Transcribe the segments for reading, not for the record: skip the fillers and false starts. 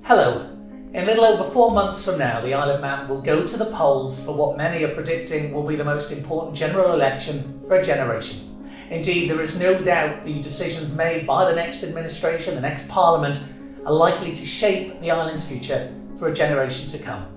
Hello. In a little over 4 months from now, the Isle of Man will go to the polls for what many are predicting will be the most important general election for a generation. Indeed, there is no doubt the decisions made by the next administration, the next parliament, are likely to shape the island's future for a generation to come.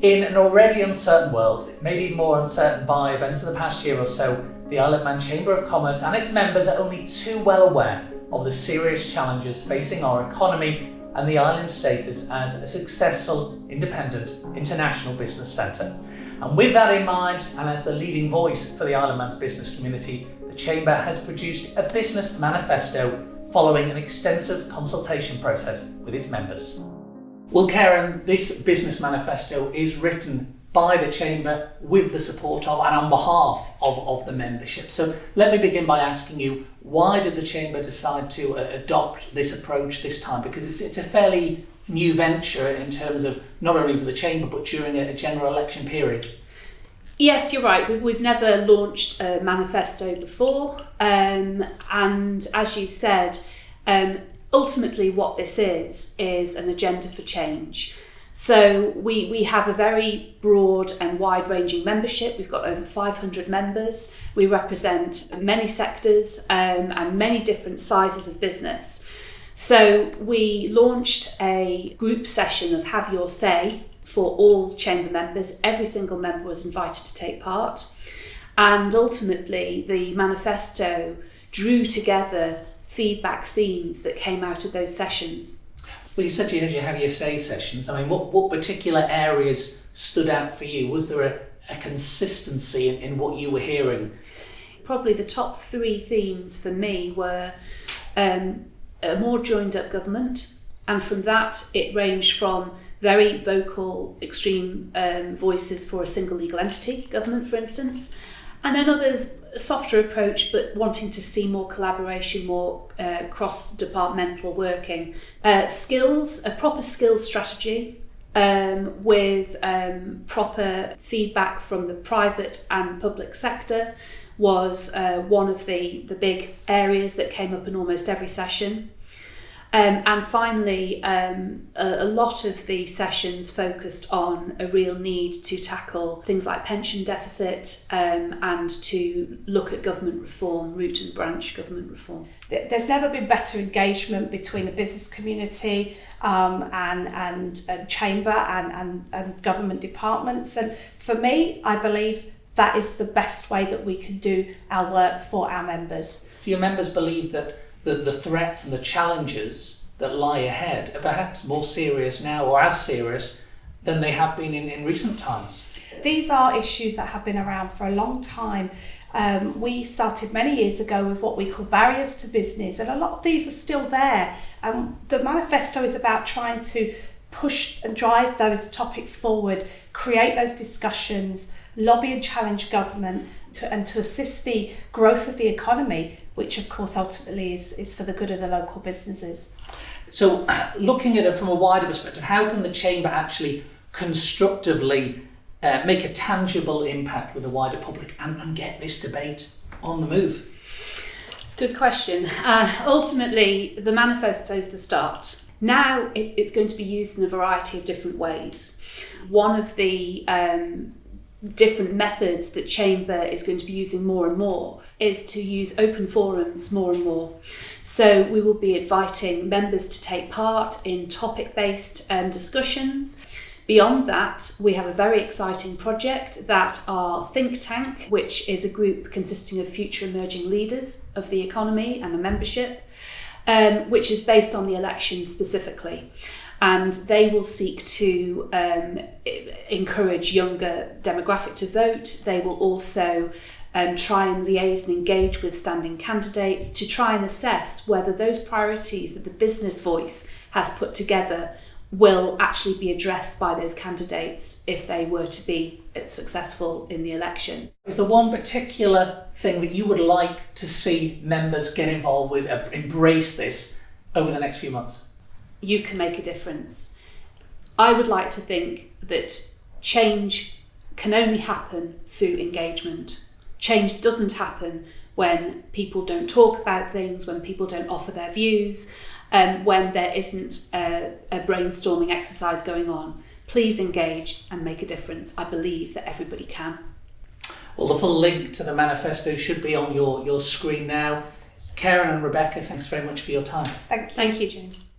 In an already uncertain world, made even more uncertain by events of the past year or so, the Isle of Man Chamber of Commerce and its members are only too well aware of the serious challenges facing our economy and the island's status as a successful, independent, international business centre. And with that in mind, and as the leading voice for the Isle of Man's business community, the Chamber has produced a business manifesto following an extensive consultation process with its members. Well, Karen, this business manifesto is written by the Chamber with the support of and on behalf of the membership. So let me begin by asking you, why did the Chamber decide to adopt this approach this time? Because it's a fairly new venture in terms of not only for the Chamber but during a general election period. Yes, you're right. We've never launched a manifesto before, and as you said, ultimately what this is an agenda for change. So we have a very broad and wide-ranging membership. We've got over 500 members. We represent many sectors and many different sizes of business. So we launched a group session of Have Your Say for all Chamber members. Every single member was invited to take part. And ultimately, the manifesto drew together feedback themes that came out of those sessions. Well, you said you had your Have Your Say sessions. I mean, what particular areas stood out for you? Was there a consistency in what you were hearing? Probably the top three themes for me were a more joined up government. And from that, it ranged from very vocal, extreme voices for a single legal entity government, for instance. And then others, a softer approach, but wanting to see more collaboration, more cross-departmental working. Skills, a proper skills strategy with proper feedback from the private and public sector was one of the big areas that came up in almost every session. And finally, a lot of the sessions focused on a real need to tackle things like pension deficit and to look at government reform, root and branch government reform. There's never been better engagement between the business community and chamber and government departments. And for me, I believe that is the best way that we can do our work for our members. Do your members believe that the threats and the challenges that lie ahead are perhaps more serious now or as serious than they have been in recent times? These are issues that have been around for a long time. We started many years ago with what we call barriers to business, and a lot of these are still there. The manifesto is about trying to push and drive those topics forward, create those discussions, lobby and challenge government to assist the growth of the economy, which of course ultimately is for the good of the local businesses. So looking at it from a wider perspective, how can the Chamber actually constructively make a tangible impact with the wider public and get this debate on the move? Good question. Ultimately, the manifesto is the start. Now it's going to be used in a variety of different ways. One of the different methods that Chamber is going to be using more and more is to use open forums more and more. So we will be inviting members to take part in topic-based discussions. Beyond that, we have a very exciting project that our think tank, which is a group consisting of future emerging leaders of the economy and the membership, which is based on the election specifically. And they will seek to encourage younger demographic to vote. They will also try and liaise and engage with standing candidates to try and assess whether those priorities that the business voice has put together will actually be addressed by those candidates if they were to be successful in the election. Is there one particular thing that you would like to see members get involved with, embrace this over the next few months? You can make a difference. I would like to think that change can only happen through engagement. Change doesn't happen when people don't talk about things, when people don't offer their views, when there isn't a brainstorming exercise going on. Please engage and make a difference. I believe that everybody can. Well, the full link to the manifesto should be on your screen now. Karen and Rebecca, thanks very much for your time. Thank you. Thank you, James.